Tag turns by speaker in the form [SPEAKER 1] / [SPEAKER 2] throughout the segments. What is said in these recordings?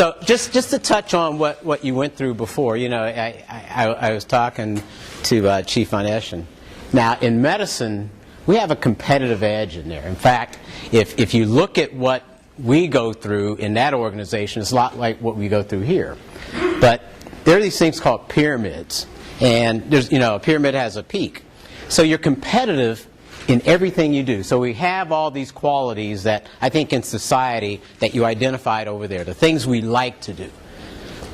[SPEAKER 1] So just to touch on what you went through before, you know, I was talking to Chief Von Eschen. Now, in medicine, we have a competitive edge in there. In fact, if you look at what we go through in that organization, it's a lot like what we go through here. But there are these things called pyramids. And there's, you know, a pyramid has a peak. So you're competitive in everything you do. So we have all these qualities that I think in society that you identified over there, the things we like to do.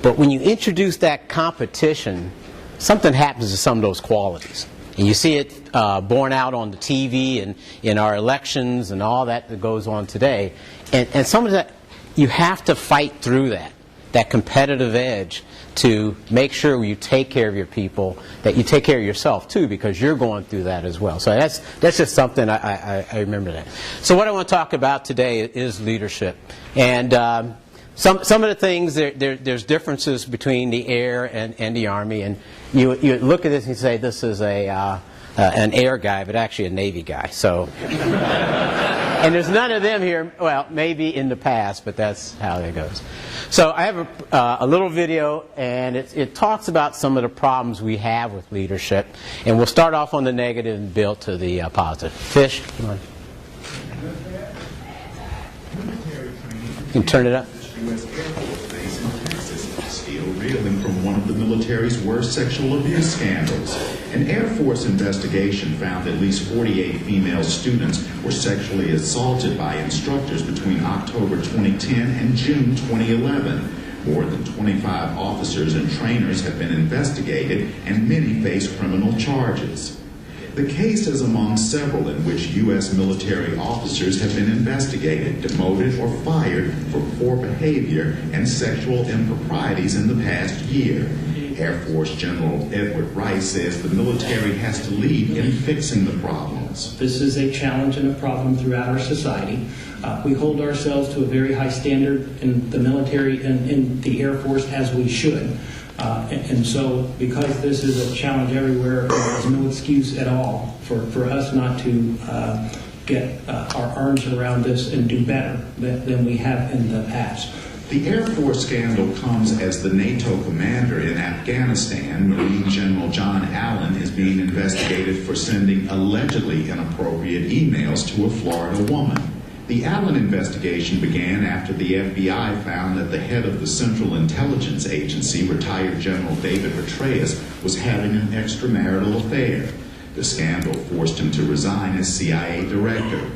[SPEAKER 1] But when you introduce that competition, something happens to some of those qualities. And you see it borne out on the TV and in our elections and all that goes on today. And some of that, you have to fight through that competitive edge to make sure you take care of your people, that you take care of yourself too, because you're going through that as well. So that's just something I remember that. So what I want to talk about today is leadership. And some of the things, there's differences between the Air and the Army. And you look at this and you say, this is an Air guy, but actually a Navy guy. So, and there's none of them here, well, maybe in the past, but that's how it goes. So I have a little video, and it talks about some of the problems we have with leadership. And we'll start off on the negative and build to the positive. Fish, come on. You can turn it up.
[SPEAKER 2] U.S. Air Force Base in Texas is still reeling from one of the military's worst sexual abuse scandals. An Air Force investigation found at least 48 female students were sexually assaulted by instructors between October 2010 and June 2011. More than 25 officers and trainers have been investigated, and many face criminal charges. The case is among several in which U.S. military officers have been investigated, demoted, or fired for poor behavior and sexual improprieties in the past year. Air Force General Edward Rice says the military has to lead in fixing the problems.
[SPEAKER 3] This is a challenge and a problem throughout our society. We hold ourselves to a very high standard in the military and in the Air Force, as we should. And so, because this is a challenge everywhere, there's no excuse at all for us not to get our arms around this and do better than we have in the past.
[SPEAKER 2] The Air Force scandal comes as the NATO commander in Afghanistan, Marine General John Allen, is being investigated for sending allegedly inappropriate emails to a Florida woman. The Allen investigation began after the FBI found that the head of the Central Intelligence Agency, retired General David Petraeus, was having an extramarital affair. The scandal forced him to resign as CIA director.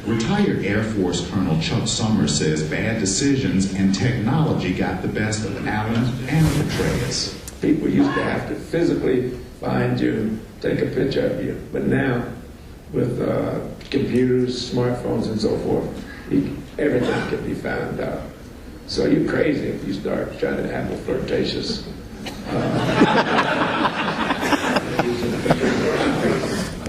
[SPEAKER 2] Retired Air Force Colonel Chuck Summers says bad decisions and technology got the best of Allen and Petraeus.
[SPEAKER 4] People used to have to physically find you, take a picture of you, but now with computers, smartphones, and so forth, everything can be found out. So you're crazy if you start trying to have a flirtatious.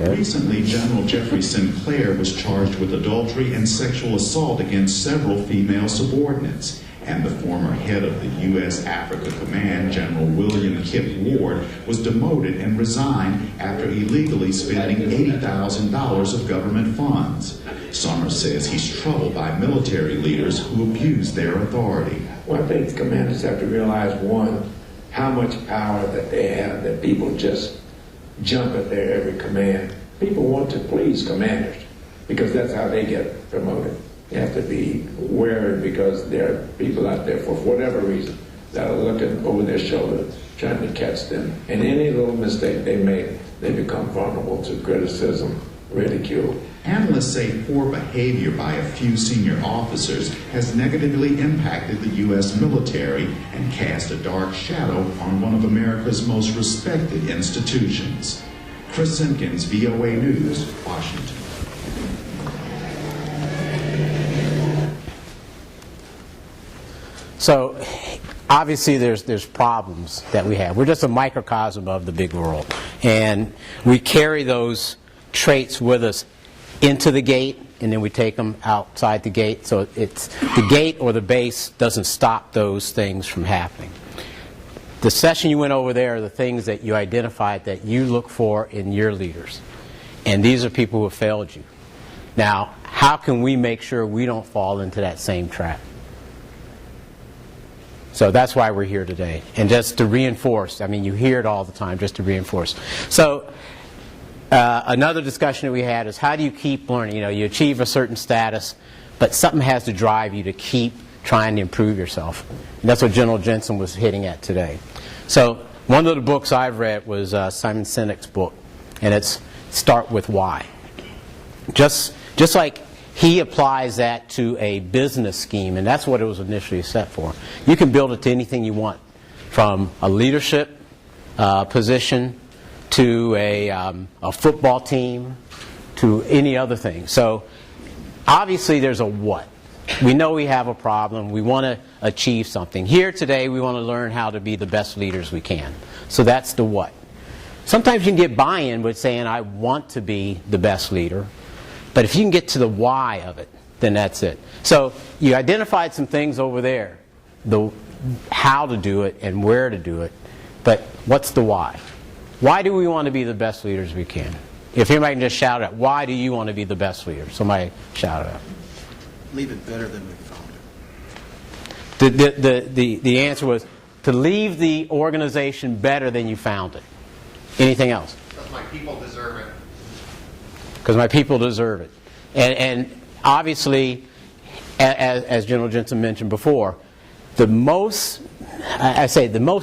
[SPEAKER 2] Recently, General Jeffrey Sinclair was charged with adultery and sexual assault against several female subordinates. And the former head of the U.S. Africa Command, General William Kip Ward, was demoted and resigned after illegally spending $80,000 of government funds. Summers says he's troubled by military leaders who abuse their authority.
[SPEAKER 4] Well, I think commanders have to realize, one, how much power that they have, that people just jump at their every command. People want to please commanders because that's how they get promoted. You have to be wary because there are people out there for whatever reason that are looking over their shoulder trying to catch them. And any little mistake they make, they become vulnerable to criticism, ridicule.
[SPEAKER 2] Analysts say poor behavior by a few senior officers has negatively impacted the U.S. military and cast a dark shadow on one of America's most respected institutions. Chris Simpkins, VOA News, Washington.
[SPEAKER 1] So, obviously there's problems that we have. We're just a microcosm of the big world. And we carry those traits with us into the gate, and then we take them outside the gate. So it's the gate or the base doesn't stop those things from happening. The session you went over there are the things that you identified that you look for in your leaders. And these are people who have failed you. Now, how can we make sure we don't fall into that same trap? So that's why we're here today. And just to reinforce, I mean, you hear it all the time, just to reinforce. So another discussion that we had is how do you keep learning? You know, you achieve a certain status, but something has to drive you to keep trying to improve yourself. And that's what General Jensen was hitting at today. So one of the books I've read was Simon Sinek's book, and it's Start With Why. Just like he applies that to a business scheme, and that's what it was initially set for. You can build it to anything you want, from a leadership position to a football team to any other thing. So obviously there's a what. We know we have a problem. We want to achieve something. Here today we want to learn how to be the best leaders we can. So that's the what. Sometimes you can get buy-in with saying, I want to be the best leader. But if you can get to the why of it, then that's it. So you identified some things over there, the how to do it and where to do it. But what's the why? Why do we want to be the best leaders we can? If anybody can just shout out, why do you want to be the best leader? Somebody shout it out.
[SPEAKER 5] Leave it better than we found it.
[SPEAKER 1] The answer was to leave the organization better than you found it. Anything else?
[SPEAKER 6] Because my people deserve it.
[SPEAKER 1] Because my people deserve it. And obviously, as General Jensen mentioned before, the most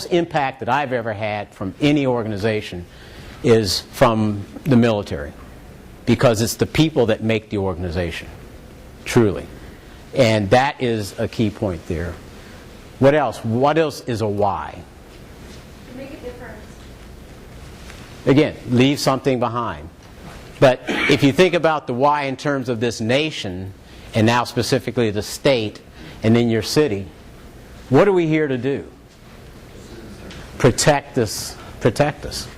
[SPEAKER 1] impact that I've ever had from any organization is from the military. Because it's the people that make the organization. Truly. And that is a key point there. What else? What else is a why?
[SPEAKER 7] To make a difference.
[SPEAKER 1] Again, leave something behind. But if you think about the why in terms of this nation, and now specifically the state, and then your city, what are we here to do? Protect us. Protect us.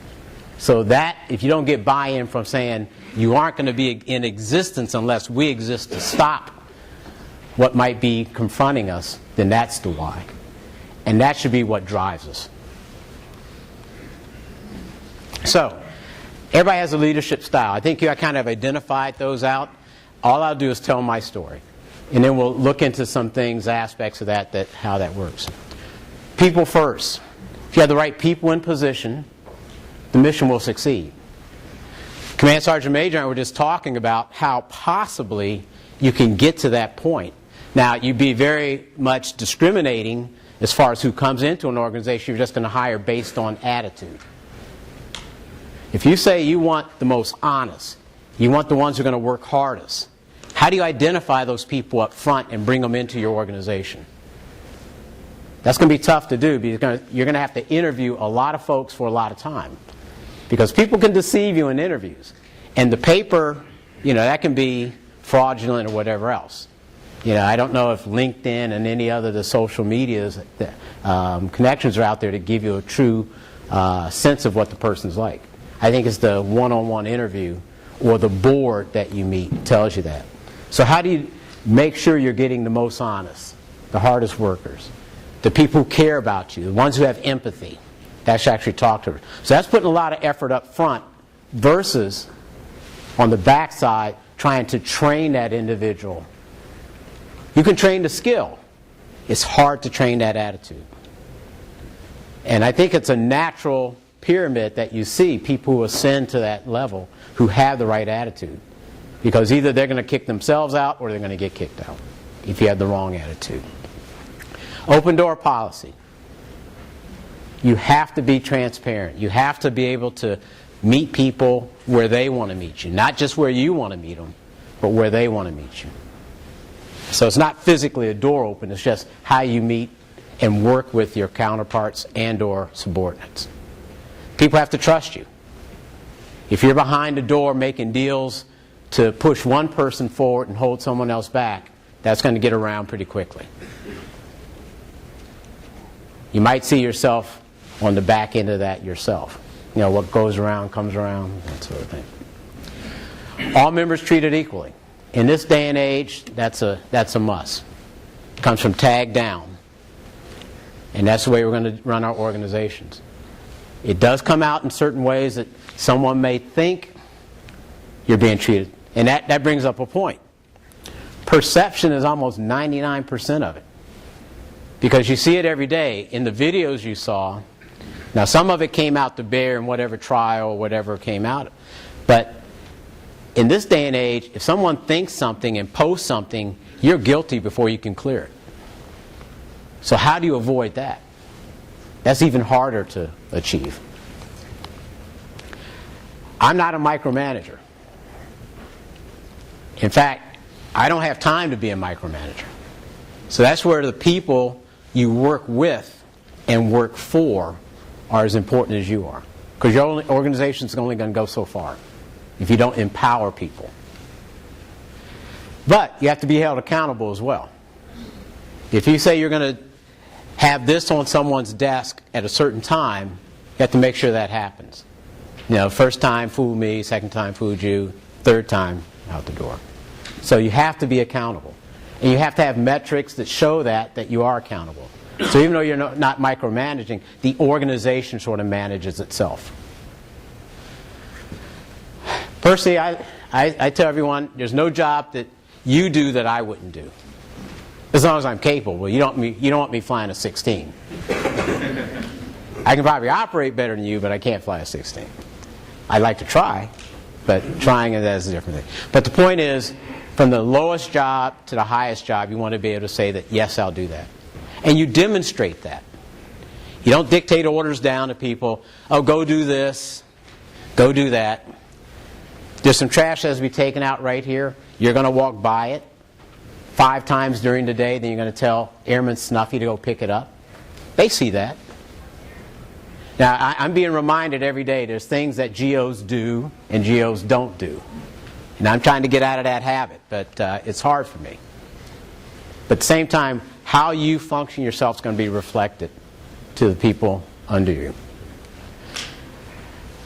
[SPEAKER 1] So that, if you don't get buy-in from saying you aren't going to be in existence unless we exist to stop what might be confronting us, then that's the why. And that should be what drives us. So, everybody has a leadership style. I think I kind of identified those out. All I'll do is tell my story. And then we'll look into some things, aspects of that how that works. People first. If you have the right people in position, the mission will succeed. Command Sergeant Major and I were just talking about how possibly you can get to that point. Now, you'd be very much discriminating as far as who comes into an organization. You're just going to hire based on attitude. If you say you want the most honest, you want the ones who are going to work hardest, how do you identify those people up front and bring them into your organization? That's going to be tough to do because you're going to have to interview a lot of folks for a lot of time. Because people can deceive you in interviews. And the paper, that can be fraudulent or whatever else. I don't know if LinkedIn and any other the social medias connections are out there to give you a true sense of what the person's like. I think it's the one-on-one interview or the board that you meet tells you that. So how do you make sure you're getting the most honest, the hardest workers, the people who care about you, the ones who have empathy, that should actually talk to her. So that's putting a lot of effort up front versus on the backside trying to train that individual. You can train the skill. It's hard to train that attitude. And I think it's a natural pyramid that you see people who ascend to that level who have the right attitude. Because either they're going to kick themselves out or they're going to get kicked out if you have the wrong attitude. Open door policy. You have to be transparent. You have to be able to meet people where they want to meet you. Not just where you want to meet them, but where they want to meet you. So it's not physically a door open. It's just how you meet and work with your counterparts and or subordinates. People have to trust you. If you're behind a door making deals to push one person forward and hold someone else back, that's going to get around pretty quickly. You might see yourself on the back end of that yourself. What goes around comes around, that sort of thing. All members treated equally. In this day and age, that's a must. It comes from tag down. And that's the way we're going to run our organizations. It does come out in certain ways that someone may think you're being treated. And that brings up a point. Perception is almost 99% of it. Because you see it every day. In the videos you saw, now some of it came out to bear in whatever trial or whatever came out, but in this day and age, if someone thinks something and posts something, you're guilty before you can clear it. So how do you avoid that? That's even harder to achieve. I'm not a micromanager. In fact, I don't have time to be a micromanager. So that's where the people you work with and work for are as important as you are. Because your organization is only going to go so far if you don't empower people. But you have to be held accountable as well. If you say you're going to have this on someone's desk at a certain time, you have to make sure that happens. You know, first time fool me, second time fooled you, third time out the door. So you have to be accountable. And you have to have metrics that show that you are accountable. So even though you're not micromanaging, the organization sort of manages itself. Personally, I tell everyone, there's no job that you do that I wouldn't do. As long as I'm capable. You don't want me flying a 16. I can probably operate better than you, but I can't fly a 16. I'd like to try, but trying it is a different thing. But the point is, from the lowest job to the highest job, you want to be able to say that, yes, I'll do that. And you demonstrate that. You don't dictate orders down to people, oh, go do this, go do that. There's some trash that has to be taken out right here. You're going to walk by it 5 times during the day, then you're going to tell Airman Snuffy to go pick it up. They see that. Now, I'm being reminded every day there's things that GOs do and GOs don't do. And I'm trying to get out of that habit, but it's hard for me. But at the same time, how you function yourself is going to be reflected to the people under you.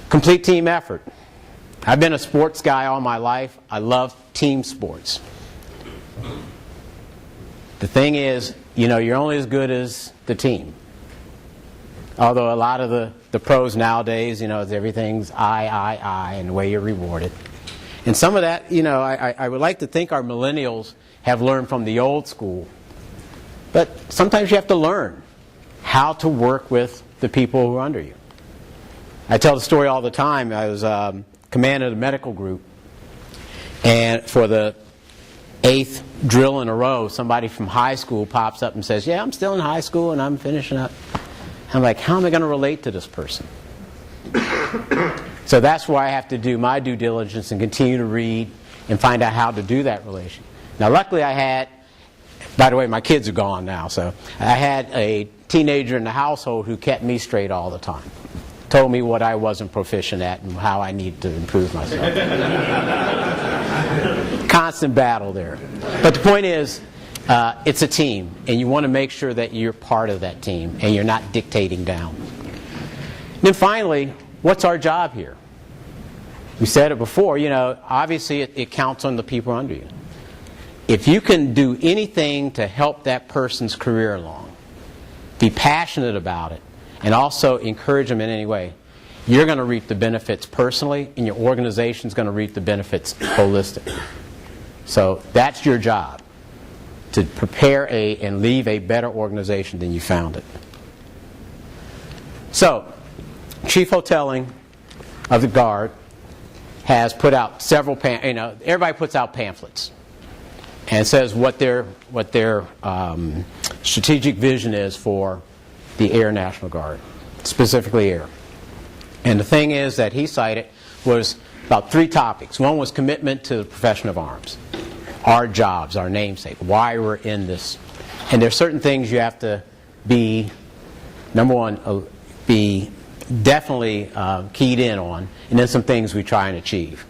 [SPEAKER 1] Complete team effort. I've been a sports guy all my life. I love team sports. The thing is, you know, you're only as good as the team. Although a lot of the pros nowadays, you know, everything's I, and the way you're rewarded. And some of that, you know, I would like to think our millennials have learned from the old school. But sometimes you have to learn how to work with the people who are under you. I tell the story all the time. I was commander of the medical group, and for the 8th drill in a row, somebody from high school pops up and says, yeah, I'm still in high school and I'm finishing up. I'm like, how am I going to relate to this person? So that's why I have to do my due diligence and continue to read and find out how to do that relation. Now, luckily I had, by the way, my kids are gone now, so I had a teenager in the household who kept me straight all the time. Told me what I wasn't proficient at and how I needed to improve myself. Constant battle there. But the point is, it's a team, and you want to make sure that you're part of that team and you're not dictating down. And then finally, what's our job here? We said it before, you know, obviously it counts on the people under you. If you can do anything to help that person's career along, be passionate about it, and also encourage them in any way, you're going to reap the benefits personally, and your organization's going to reap the benefits holistically. So that's your job, to prepare and leave a better organization than you found it. So, Chief Hotelling of the Guard has put out several, everybody puts out pamphlets and says what their strategic vision is for the Air National Guard, specifically Air. And the thing is that he cited was about 3 topics. One was commitment to the profession of arms, our jobs, our namesake, why we're in this. And there's certain things you have to be, number one, be definitely keyed in on, and then some things we try and achieve.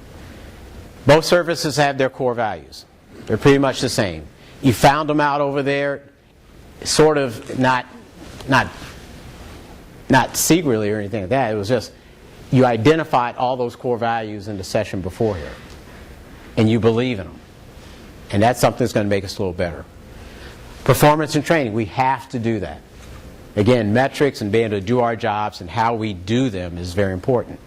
[SPEAKER 1] Both services have their core values. They're pretty much the same. You found them out over there, sort of not secretly or anything like that. It was just you identified all those core values in the session before here, and you believe in them. And that's something that's going to make us a little better. Performance and training, we have to do that. Again, metrics and being able to do our jobs and how we do them is very important.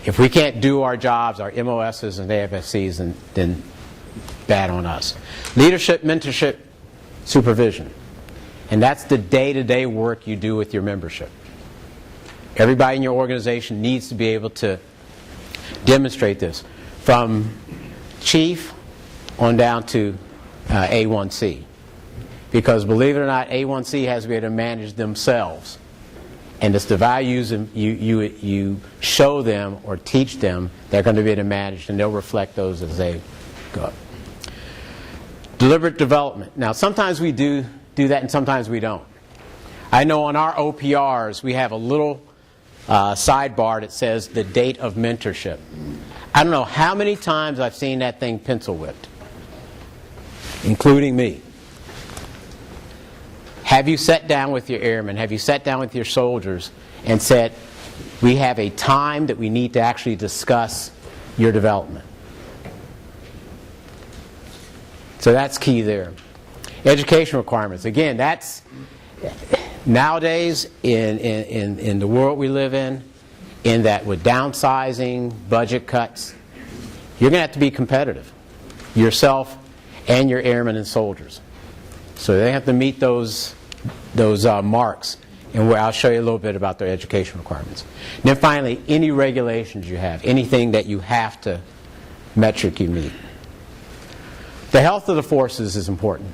[SPEAKER 1] If we can't do our jobs, our MOSs and AFSCs, then bad on us. Leadership, mentorship, supervision. And that's the day-to-day work you do with your membership. Everybody in your organization needs to be able to demonstrate this, from chief on down to A1C. Because believe it or not, A1C has to be able to manage themselves. And it's the values you show them or teach them they're going to be able to manage, and they'll reflect those as they go up. Deliberate development. Now, sometimes we do that and sometimes we don't. I know on our OPRs we have a little sidebar that says the date of mentorship. I don't know how many times I've seen that thing pencil whipped, including me. Have you sat down with your airmen? Have you sat down with your soldiers and said, we have a time that we need to actually discuss your development? So that's key there. Education requirements. Again, that's nowadays in the world we live in that with downsizing, budget cuts, you're going to have to be competitive, yourself and your airmen and soldiers. So they have to meet those marks, and where I'll show you a little bit about their education requirements. And then finally, any regulations you have, anything that you have to metric you meet. The health of the forces is important.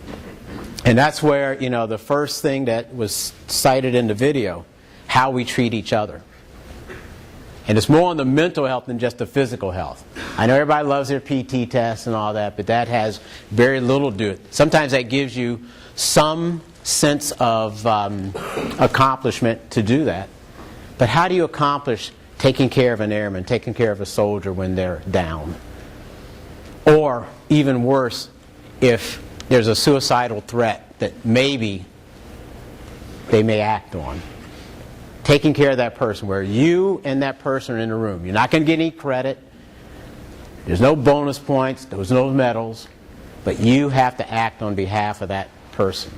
[SPEAKER 1] And that's where, the first thing that was cited in the video, how we treat each other. And it's more on the mental health than just the physical health. I know everybody loves their PT tests and all that, but that has very little to do with it. Sometimes that gives you some sense of accomplishment to do that. But how do you accomplish taking care of an airman, taking care of a soldier when they're down? Or, even worse, if there's a suicidal threat that maybe they may act on. Taking care of that person, where you and that person are in a room. You're not going to get any credit. There's no bonus points. There's no medals. But you have to act on behalf of that person.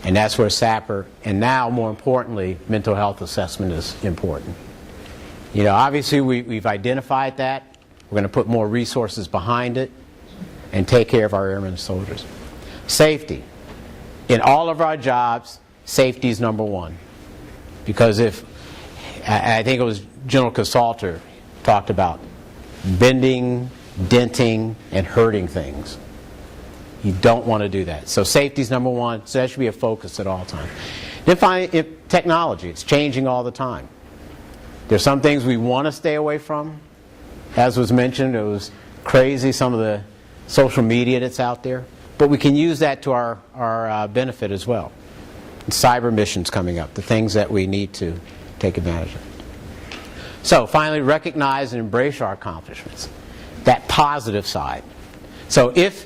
[SPEAKER 1] And that's where SAPR, and now more importantly, mental health assessment is important. Obviously we've identified that. We're going to put more resources behind it and take care of our airmen and soldiers. Safety. In all of our jobs, safety is number one. Because I think it was General Casalter talked about bending, denting, and hurting things. You don't want to do that. So safety is number one. So that should be a focus at all times. Then finally, technology. It's changing all the time. There's some things we want to stay away from. As was mentioned, it was crazy, some of the social media that's out there. But we can use that to our benefit as well. And cyber missions coming up, the things that we need to take advantage of. So finally, recognize and embrace our accomplishments. That positive side. So if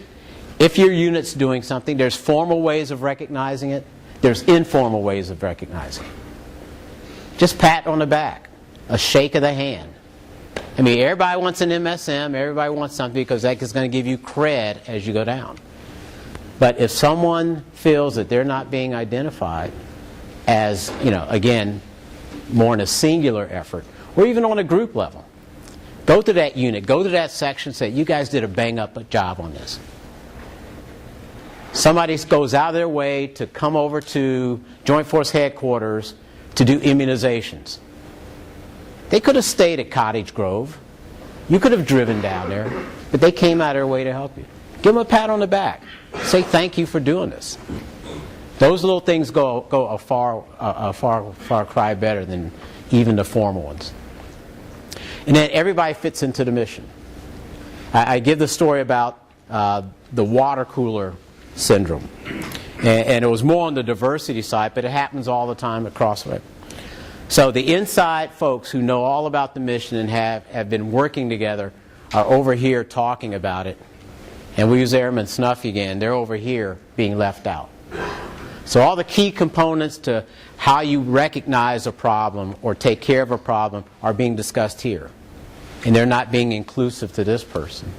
[SPEAKER 1] your unit's doing something, there's formal ways of recognizing it. There's informal ways of recognizing it. Just pat on the back. A shake of the hand. I mean, everybody wants an MSM. Everybody wants something because that is going to give you cred as you go down. But if someone feels that they're not being identified as, again, more in a singular effort, or even on a group level, go to that unit, go to that section, say, you guys did a bang-up job on this. Somebody goes out of their way to come over to Joint Force Headquarters to do immunizations. They could have stayed at Cottage Grove. You could have driven down there, but they came out of their way to help you. Give them a pat on the back. Say thank you for doing this. Those little things go a far cry better than even the formal ones. And then everybody fits into the mission. I give the story about the water cooler syndrome. And it was more on the diversity side, but it happens all the time across the way. So the inside folks who know all about the mission and have been working together are over here talking about it. And we use Airman Snuffy again. They're over here being left out. So all the key components to how you recognize a problem or take care of a problem are being discussed here. And they're not being inclusive to this person.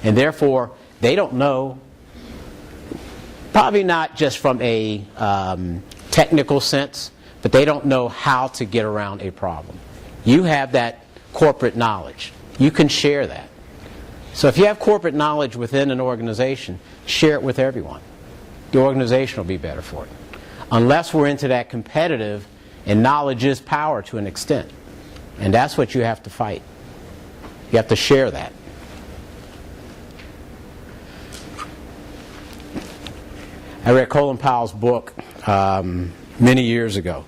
[SPEAKER 1] And therefore, they don't know, probably not just from a technical sense, but they don't know how to get around a problem. You have that corporate knowledge. You can share that. So if you have corporate knowledge within an organization, share it with everyone. the organization will be better for it. Unless we're into that competitive, and knowledge is power to an extent. And that's what you have to fight. You have to share that. I read Colin Powell's book many years ago.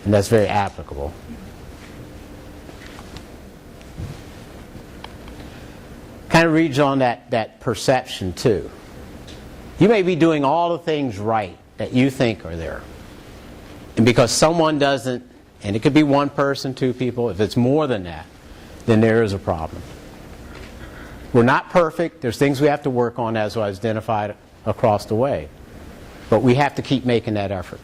[SPEAKER 1] And that's very applicable. Kind of reads on that perception too. You may be doing all the things right that you think are there. And because someone doesn't, and it could be one person, two people, if it's more than that, then there is a problem. We're not perfect. There's things we have to work on, as was identified across the way. But we have to keep making that effort.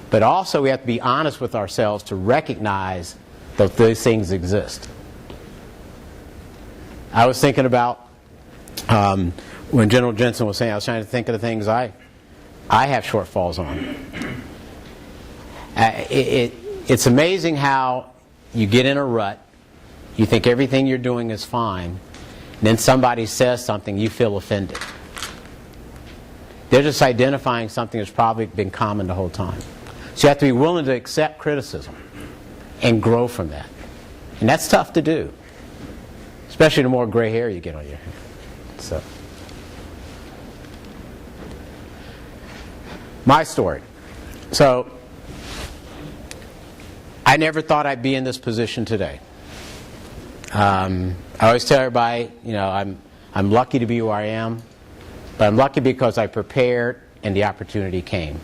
[SPEAKER 1] But also we have to be honest with ourselves to recognize that those things exist. I was thinking about when General Jensen was saying, I was trying to think of the things I have shortfalls on. It's amazing how you get in a rut, you think everything you're doing is fine, and then somebody says something, you feel offended. They're just identifying something that's probably been common the whole time. So you have to be willing to accept criticism and grow from that. And that's tough to do, especially the more gray hair you get on your head. So, my story. So, I never thought I'd be in this position today. I always tell everybody, I'm lucky to be where I am, but I'm lucky because I prepared and the opportunity came.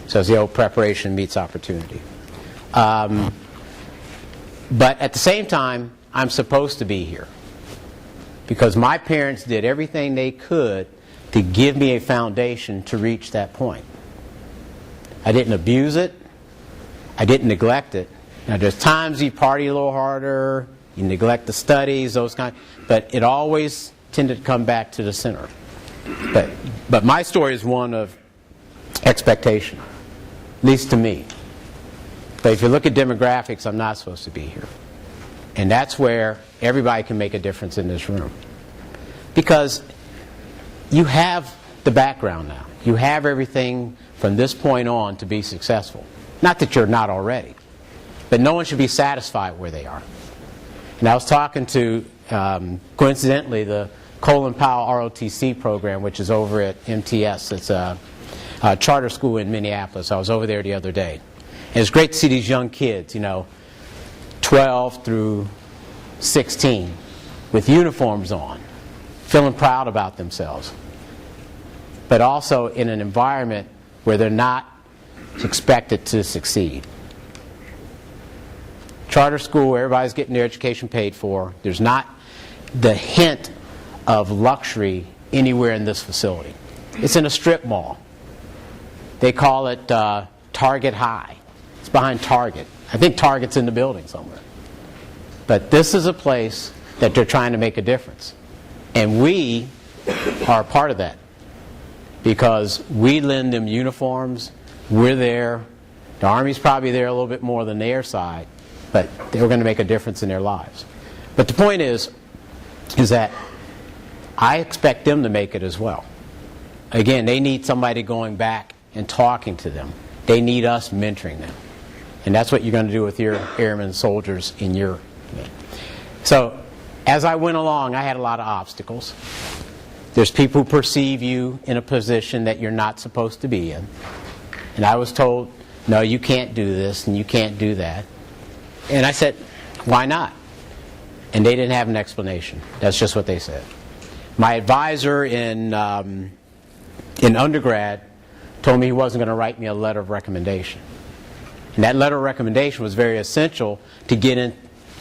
[SPEAKER 1] So it's the old preparation meets opportunity. But at the same time, I'm supposed to be here because my parents did everything they could to give me a foundation to reach that point. I didn't abuse it. I didn't neglect it. Now, there's times you party a little harder, you neglect the studies, those kind, but it always tended to come back to the center. But my story is one of expectation, at least to me. But if you look at demographics, I'm not supposed to be here. And that's where everybody can make a difference in this room. Because you have the background now. You have everything from this point on to be successful. Not that you're not already. But no one should be satisfied where they are. And I was talking to, coincidentally, the Colin Powell ROTC program, which is over at MTS. It's a charter school in Minneapolis. I was over there the other day. And it's great to see these young kids, 12 through 16, with uniforms on, feeling proud about themselves. But also in an environment where they're not expected to succeed. Charter school, everybody's getting their education paid for. There's not the hint of luxury anywhere in this facility. It's in a strip mall. They call it Target High. It's behind Target. I think Target's in the building somewhere. But this is a place that they're trying to make a difference. And we are a part of that. Because we lend them uniforms. We're there. The Army's probably there a little bit more than their side. But they're going to make a difference in their lives. But the point is that I expect them to make it as well. Again, they need somebody going back and talking to them. They need us mentoring them. And that's what you're going to do with your airmen soldiers in your command. So, as I went along, I had a lot of obstacles. There's people who perceive you in a position that you're not supposed to be in. And I was told, no, you can't do this and you can't do that. And I said, why not? And they didn't have an explanation. That's just what they said. My advisor in undergrad told me he wasn't going to write me a letter of recommendation. And that letter of recommendation was very essential to get into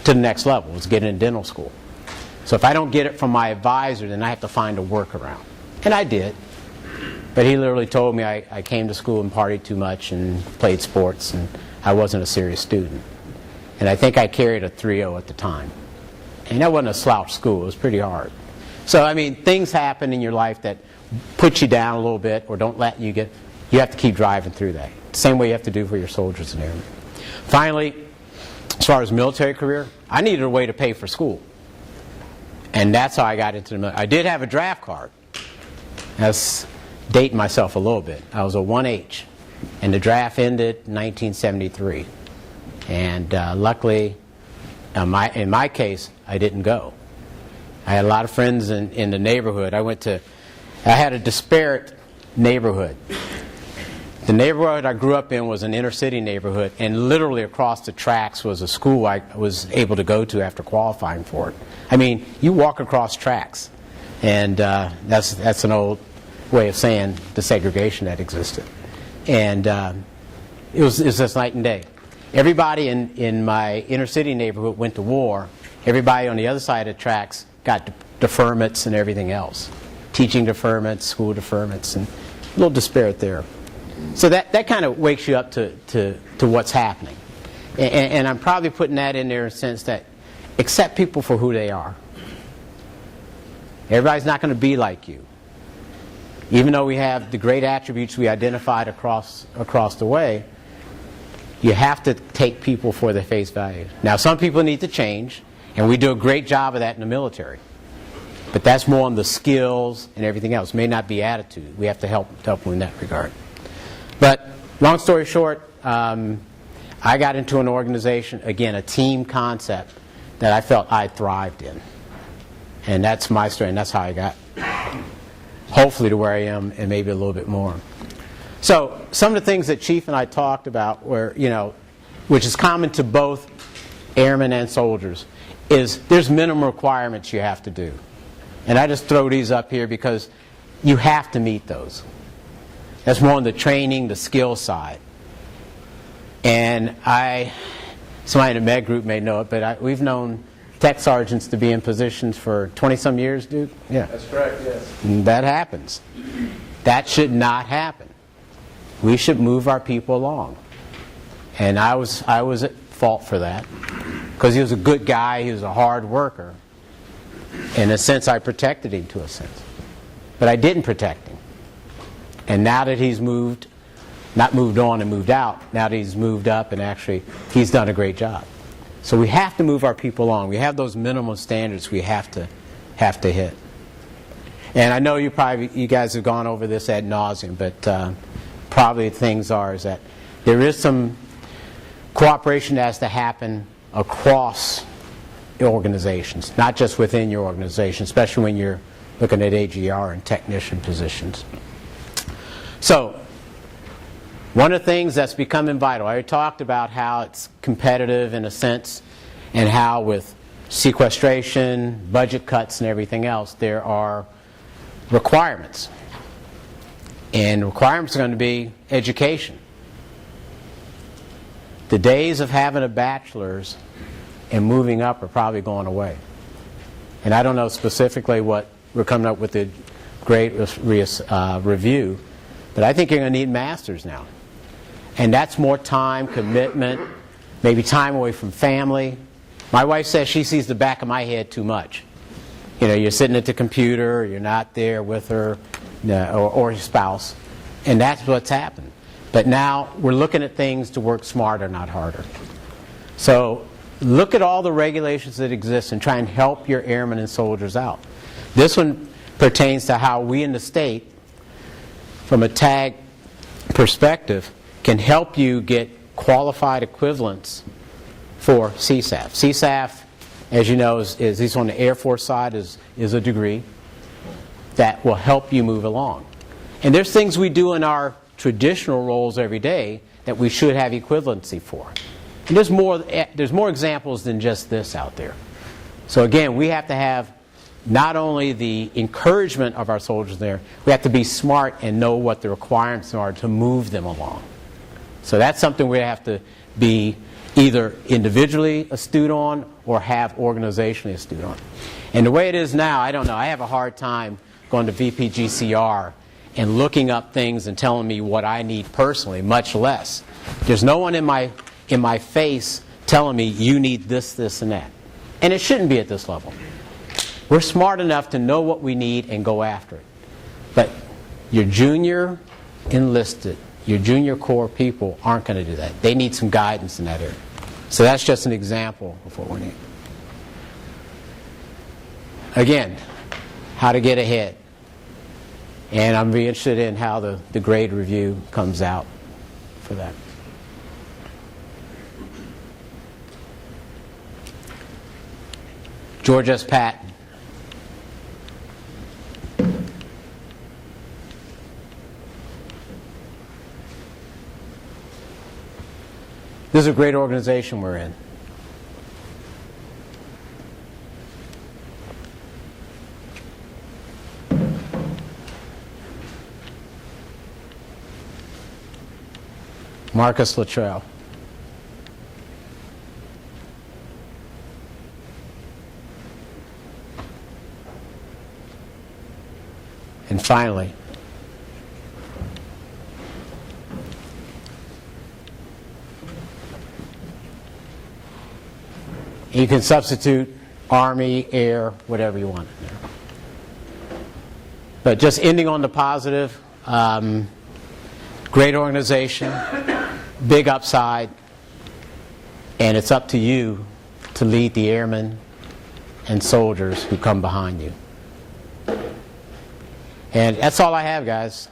[SPEAKER 1] the next level, was get in dental school. So if I don't get it from my advisor, then I have to find a workaround. And I did. But he literally told me I came to school and partied too much and played sports, and I wasn't a serious student. And I think I carried a 3.0 at the time. And that wasn't a slouch school. It was pretty hard. So, I mean, things happen in your life that put you down a little bit or don't let you get... You have to keep driving through that. Same way you have to do for your soldiers and airmen. Finally, as far as military career, I needed a way to pay for school. And that's how I got into the military. I did have a draft card. That's dating myself a little bit. I was a 1H, and the draft ended in 1973. And luckily, in my case, I didn't go. I had a lot of friends in the neighborhood. I had a disparate neighborhood. The neighborhood I grew up in was an inner city neighborhood, and literally across the tracks was a school I was able to go to after qualifying for it. I mean, you walk across tracks, and that's an old way of saying the segregation that existed. And it was just night and day. Everybody in my inner city neighborhood went to war. Everybody on the other side of the tracks got deferments and everything else. Teaching deferments, school deferments, and a little disparate there. So that kind of wakes you up to what's happening. And I'm probably putting that in there in the sense that accept people for who they are. Everybody's not going to be like you. Even though we have the great attributes we identified across the way, you have to take people for their face value. Now, some people need to change, and we do a great job of that in the military. But that's more on the skills and everything else. It may not be attitude. We have to help them in that regard. But long story short, I got into an organization, again, a team concept that I felt I thrived in. And that's my story, and that's how I got, hopefully, to where I am, and maybe a little bit more. So some of the things that Chief and I talked about were, which is common to both airmen and soldiers, is there's minimum requirements you have to do. And I just throw these up here because you have to meet those. That's more on the training, the skill side. And somebody in the med group may know it, but we've known tech sergeants to be in positions for 20-some years, dude. Yeah.
[SPEAKER 4] That's correct, yes.
[SPEAKER 1] And that happens. That should not happen. We should move our people along. And I was at fault for that because he was a good guy, he was a hard worker. In a sense, I protected him to a sense. But I didn't protect him. And now that he's not moved on and moved out, now that he's moved up and actually he's done a great job. So we have to move our people along. We have those minimum standards we have to hit. And I know you guys have gone over this ad nauseum, but probably things is that there is some cooperation that has to happen across organizations, not just within your organization, especially when you're looking at AGR and technician positions. So, one of the things that's becoming vital, I already talked about how it's competitive in a sense, and how with sequestration, budget cuts, and everything else, there are requirements. And requirements are going to be education. The days of having a bachelor's and moving up are probably going away. And I don't know specifically what we're coming up with the great review, but I think you're going to need masters now. And that's more time, commitment, maybe time away from family. My wife says she sees the back of my head too much. You're sitting at the computer, you're not there with her or your spouse, and that's what's happened. But now we're looking at things to work smarter, not harder. So look at all the regulations that exist and try and help your airmen and soldiers out. This one pertains to how we in the state, from a TAG perspective, can help you get qualified equivalents for CSAF. CSAF, as you know, is at least on the Air Force side, is a degree that will help you move along. And there's things we do in our traditional roles every day that we should have equivalency for. And there's more examples than just this out there. So again, we have to have not only the encouragement of our soldiers there, we have to be smart and know what the requirements are to move them along. So that's something we have to be either individually astute on or have organizationally astute on. And the way it is now, I don't know, I have a hard time going to VPGCR and looking up things and telling me what I need personally, much less. There's no one in my face telling me you need this, this, and that. And it shouldn't be at this level. We're smart enough to know what we need and go after it. But your junior enlisted, your junior corps people aren't going to do that. They need some guidance in that area. So that's just an example of what we need. again, how to get ahead. And I'm really interested in how the grade review comes out for that. George S. Patton. This is a great organization we're in. Marcus Luttrell. And finally, you can substitute Army, Air, whatever you want. But just ending on the positive, great organization, big upside, and it's up to you to lead the airmen and soldiers who come behind you. And that's all I have, guys.